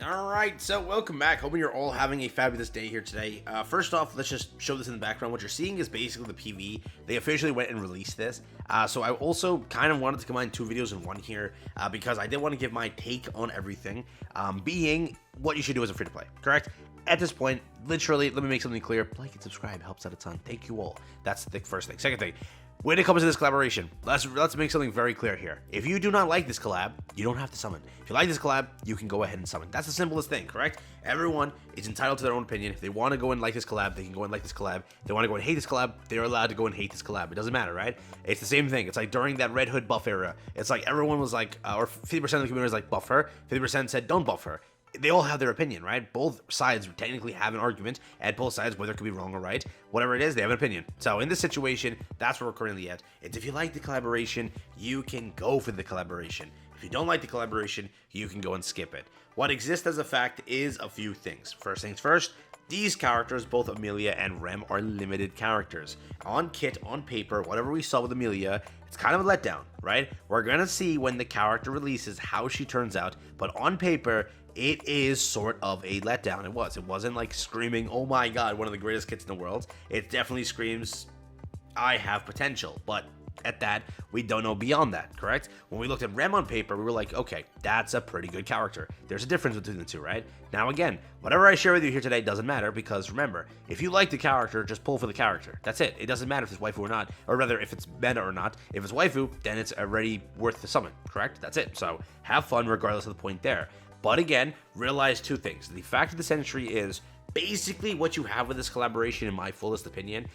Alright, so welcome back. Hoping you're all having a fabulous day here today. First off, let's just show this in the background. What you're seeing is basically the PV. They officially went and released this. So I also kind of wanted to combine two videos in one here because I did want to give my take on everything, being what you should do as a free-to-play, correct? At this point, literally, let me make something clear. Like and subscribe helps out a ton. Thank you all. That's the first thing. Second thing, when it comes to this collaboration, let's make something very clear here. If you do not like this collab, you don't have to summon. If you like this collab, you can go ahead and summon. That's the simplest thing, correct? Everyone is entitled to their own opinion. If they want to go and like this collab, they can go and like this collab. If they want to go and hate this collab, they're allowed to go and hate this collab. It doesn't matter, right? It's the same thing. It's like during that Red Hood buff era. It's like everyone was like, or 50% of the community was like, buff her. 50% said, don't buff her. They all have their opinion, right? Both sides technically have an argument at both sides, whether it could be wrong or right. Whatever it is, they have an opinion. So in this situation, that's where we're currently at. And if you like the collaboration, you can go for the collaboration. If you don't like the collaboration, you can go and skip it. What exists as a fact is a few things. First things first, these characters, both Emilia and Rem, are limited characters. On kit, on paper, whatever we saw with Emilia, it's kind of a letdown, right? We're going to see when the character releases how she turns out, but on paper, it is sort of a letdown. It wasn't like screaming, oh my god, one of the greatest kits in the world. It definitely screams, I have potential, but at that, we don't know beyond that, correct? When we looked at Rem on paper, we were like, okay, that's a pretty good character. There's a difference between the two, right? Now again, whatever I share with you here today doesn't matter, because remember, if you like the character, just pull for the character. That's it. It doesn't matter if it's waifu or not, or rather, if it's meta or not. If it's waifu, then it's already worth the summon, correct? That's it. So have fun regardless of the point there. But again, realize two things. The fact of the century is basically what you have with this collaboration, in my fullest opinion,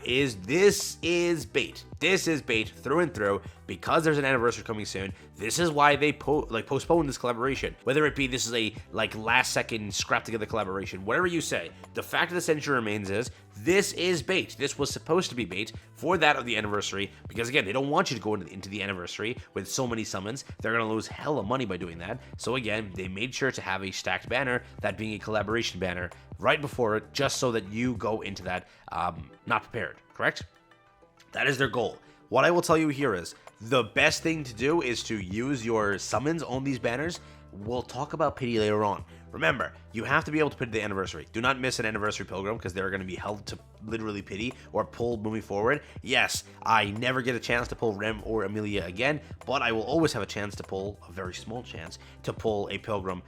is this is bait. This is bait through and through because there's an anniversary coming soon. This is why they postpone this collaboration. Whether it be this is a last second scrap together collaboration, whatever you say, the fact of the century remains is this is bait. This was supposed to be bait for that of the anniversary because again, they don't want you to go into the anniversary with so many summons. They're going to lose hella money by doing that. So again, they made sure to have a stacked banner, that being a collaboration banner, right before it, just so that you go into that not prepared, correct? That is their goal. What I will tell you here is the best thing to do is to use your summons on these banners. We'll talk about pity later on. Remember, you have to be able to pity the anniversary. Do not miss an anniversary pilgrim because they're going to be held to literally pity or pull moving forward. Yes, I never get a chance to pull Rem or Emilia again, but I will always have a chance to pull, a very small chance, to pull a pilgrim,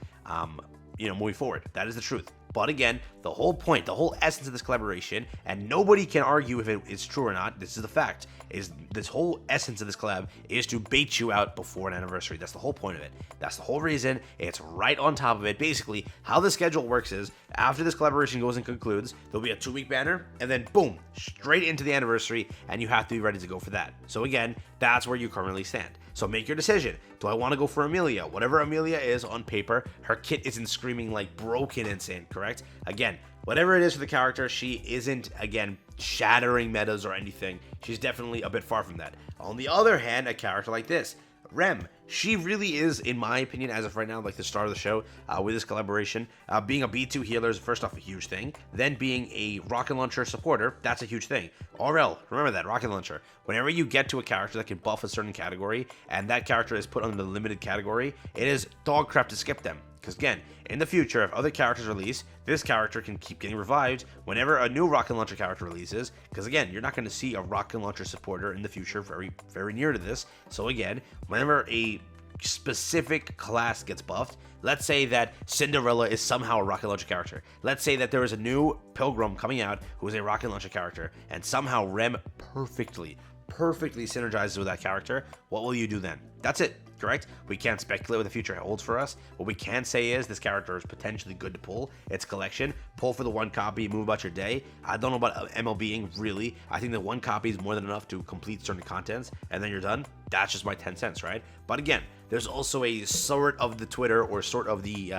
moving forward. That is the truth. But again, the whole point, the whole essence of this collaboration, and nobody can argue if it is true or not, this is the fact, is this whole essence of this collab is to bait you out before an anniversary. That's the whole point of it. That's the whole reason. It's right on top of it. Basically, how the schedule works is, after this collaboration goes and concludes, there'll be a 2-week banner, and then boom, straight into the anniversary, and you have to be ready to go for that. So again, that's where you currently stand. So make your decision. Do I want to go for Emilia? Whatever Emilia is on paper, her kit isn't screaming like broken insane, correct? Again, whatever it is for the character, she isn't, again, shattering metas or anything. She's definitely a bit far from that. On the other hand, a character like this, Rem, she really is, in my opinion, as of right now, like the star of the show with this collaboration. Being a B2 healer is, first off, a huge thing. Then being a rocket launcher supporter, that's a huge thing. RL, remember that, rocket launcher. Whenever you get to a character that can buff a certain category, and that character is put under the limited category, it is dog crap to skip them. Because again, in the future, if other characters release, this character can keep getting revived whenever a new rocket launcher character releases. Because again, you're not going to see a rocket launcher supporter in the future very, very near to this. So again, whenever a specific class gets buffed, let's say that Cinderella is somehow a rocket launcher character. Let's say that there is a new pilgrim coming out who is a rocket launcher character, and somehow Rem perfectly synergizes with that character. What will you do then? That's it. Correct? We can't speculate what the future holds for us. What we can say is this character is potentially good to pull. It's collection. Pull for the one copy, move about your day. I don't know about MLBing, really. I think that one copy is more than enough to complete certain contents, and then you're done. That's just my 10 cents, right? But again, there's also a sort of the Twitter or sort of the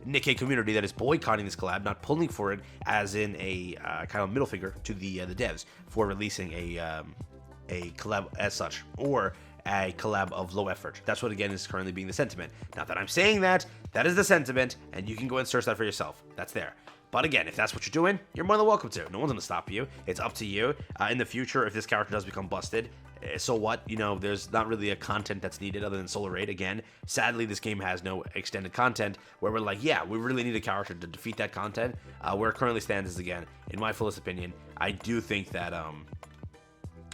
Nikke community that is boycotting this collab, not pulling for it, as in a kind of middle finger to the devs for releasing a collab as such, or a collab of low effort. That's what, again, is currently being the sentiment. Not that I'm saying that, that is the sentiment, and you can go and search that for yourself. That's there. But again, if that's what you're doing, you're more than welcome to. No one's going to stop you. It's up to you. In the future, if this character does become busted, so what? You know, there's not really a content that's needed other than Solar Raid. Again, sadly, this game has no extended content where we're like, yeah, we really need a character to defeat that content. Where it currently stands is, again, in my fullest opinion, I do think that,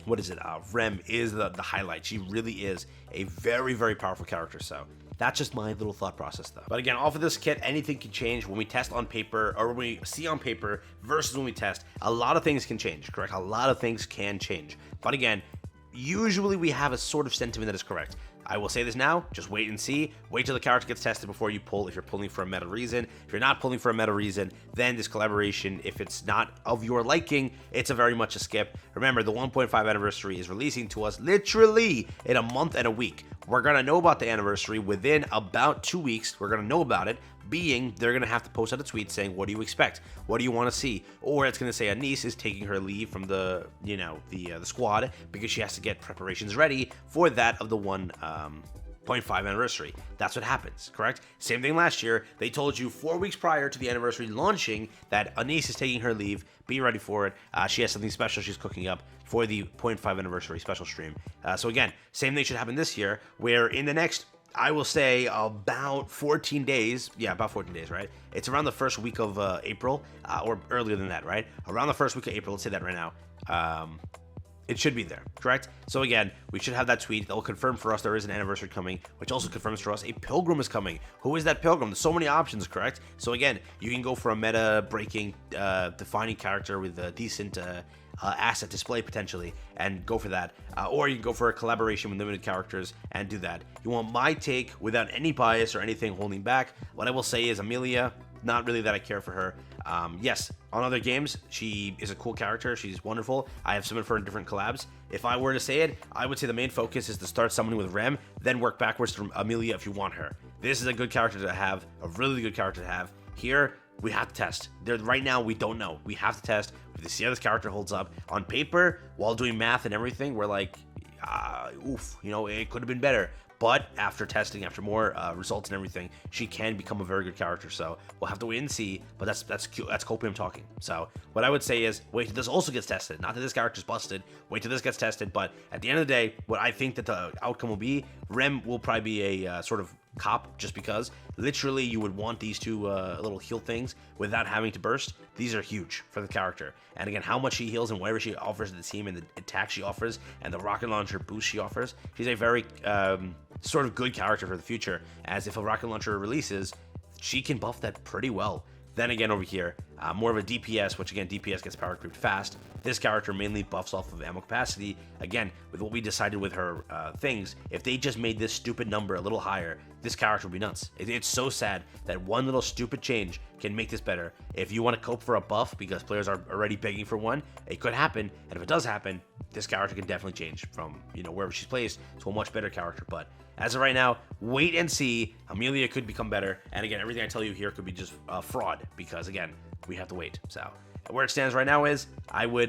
what is it? Rem is the highlight. She really is a very, very powerful character, so... That's just my little thought process, though. But again, off of this kit, anything can change when we test on paper, or when we see on paper versus when we test. A lot of things can change, correct? A lot of things can change. But again, usually we have a sort of sentiment that is correct. I will say this now, just wait and see. Wait till the character gets tested before you pull, if you're pulling for a meta reason. If you're not pulling for a meta reason, then this collaboration, if it's not of your liking, it's a very much a skip. Remember, the 1.5 anniversary is releasing to us literally in a month and a week. We're going to know about the anniversary within about 2 weeks. We're going to know about it, being they're going to have to post out a tweet saying, what do you expect? What do you want to see? Or it's going to say Anise is taking her leave from the, you know, the squad because she has to get preparations ready for that of the 1.5 anniversary. That's what happens, correct? Same thing last year. They told you 4 weeks prior to the anniversary launching that Anise is taking her leave. Be ready for it. She has something special she's cooking up for the 0.5 anniversary special stream. So again, same thing should happen this year, where in the next, I will say, about 14 days. Yeah, about 14 days, right? It's around the first week of April, or earlier than that, right? Around the first week of April, let's say that right now. It should be there, correct? So again, we should have that tweet that will confirm for us there is an anniversary coming, which also confirms for us a pilgrim is coming. Who is that pilgrim? There's so many options, correct? So again, you can go for a meta-breaking, defining character with a decent asset display potentially, and go for that. Or you can go for a collaboration with limited characters and do that. You want my take without any bias or anything holding back. What I will say is Emilia, not really that I care for her. Yes, on other games, she is a cool character. She's wonderful. I have summoned her in different collabs. If I were to say it, I would say the main focus is to start summoning with Rem, then work backwards from Emilia if you want her. This is a good character to have, a really good character to have. Here, we have to test. Right now, we don't know. We have to test. We have to see how this character holds up. On paper, while doing math and everything, we're like, oof, you know, it could have been better. But after testing, after more results and everything, she can become a very good character. So we'll have to wait and see. But that's Copium talking. So what I would say is wait till this also gets tested. Not that this character's busted. Wait till this gets tested. But at the end of the day, what I think that the outcome will be, Rem will probably be a sort of cop, just because literally you would want these two little heal things without having to burst. These are huge for the character. And again, how much she heals and whatever she offers to the team and the attack she offers and the rocket launcher boost she offers, she's a very sort of good character for the future, as if a rocket launcher releases, she can buff that pretty well. Then again, over here, more of a DPS, which again, DPS gets power creeped fast. This character mainly buffs off of ammo capacity. Again, with what we decided with her things, if they just made this stupid number a little higher, this character would be nuts. It's so sad that one little stupid change can make this better. If you want to cope for a buff, because players are already begging for one, it could happen. And if it does happen, this character can definitely change from, you know, wherever she's placed to a much better character. But as of right now, wait and see. Emilia could become better. And again, everything I tell you here could be just fraud, because again, we have to wait. So where it stands right now is I would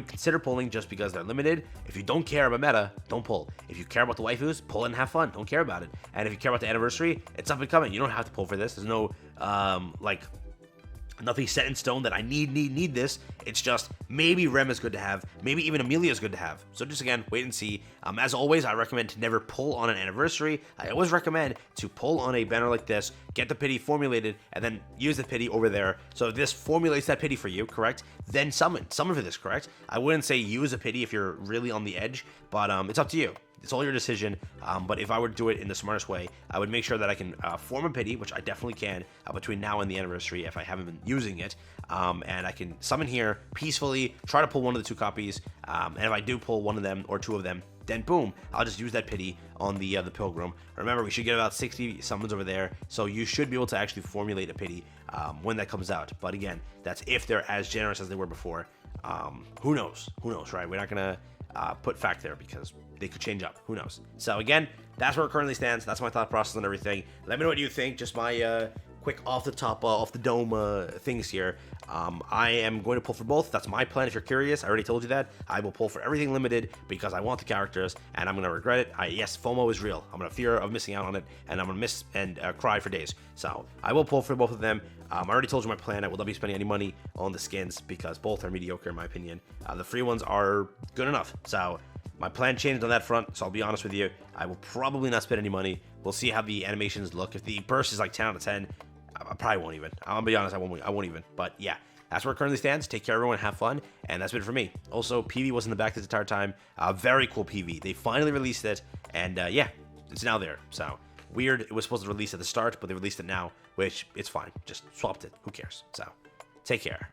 consider pulling just because they're limited. If you don't care about meta, don't pull. If you care about the waifus, pull and have fun. Don't care about it. And if you care about the anniversary, it's up and coming. You don't have to pull for this. There's no like nothing set in stone that I need this. It's just maybe Rem is good to have, maybe even Emilia is good to have. So just again, wait and see. As always, I recommend to never pull on an anniversary. I always recommend to pull on a banner like this, get the pity formulated, and then use the pity over there. So this formulates that pity for you, correct? Then summon for this, correct? I wouldn't say use a pity if you're really on the edge, but it's up to you. It's all your decision, but if I were to do it in the smartest way, I would make sure that I can form a pity, which I definitely can between now and the anniversary if I haven't been using it, and I can summon here peacefully, try to pull one of the two copies, and if I do pull one of them or two of them, then boom, I'll just use that pity on the Pilgrim. Remember, we should get about 60 summons over there, so you should be able to actually formulate a pity when that comes out. But again, that's if they're as generous as they were before. Who knows? Who knows, right? We're not going to put fact there because they could change up. Who knows? So again, that's where it currently stands. That's my thought process on everything. Let me know what you think. Just my quick off the dome things here. I am going to pull for both. That's my plan. If you're curious, I already told you that. I will pull for everything limited because I want the characters, and I'm gonna regret it. Yes, FOMO is real. I'm gonna fear of missing out on it, and I'm gonna miss and cry for days. So I will pull for both of them. I already told you my plan. I will not be spending any money on the skins because both are mediocre in my opinion. The free ones are good enough. So my plan changed on that front, so I'll be honest with you. I will probably not spend any money. We'll see how the animations look. If the burst is like 10 out of 10, I probably won't even. I'll be honest, I won't even. But yeah, that's where it currently stands. Take care, everyone. Have fun. And that's it for me. Also, PV was in the back this entire time. Very cool PV. They finally released it. And yeah, it's now there. So weird. It was supposed to release at the start, but they released it now, which it's fine. Just swapped it. Who cares? So take care.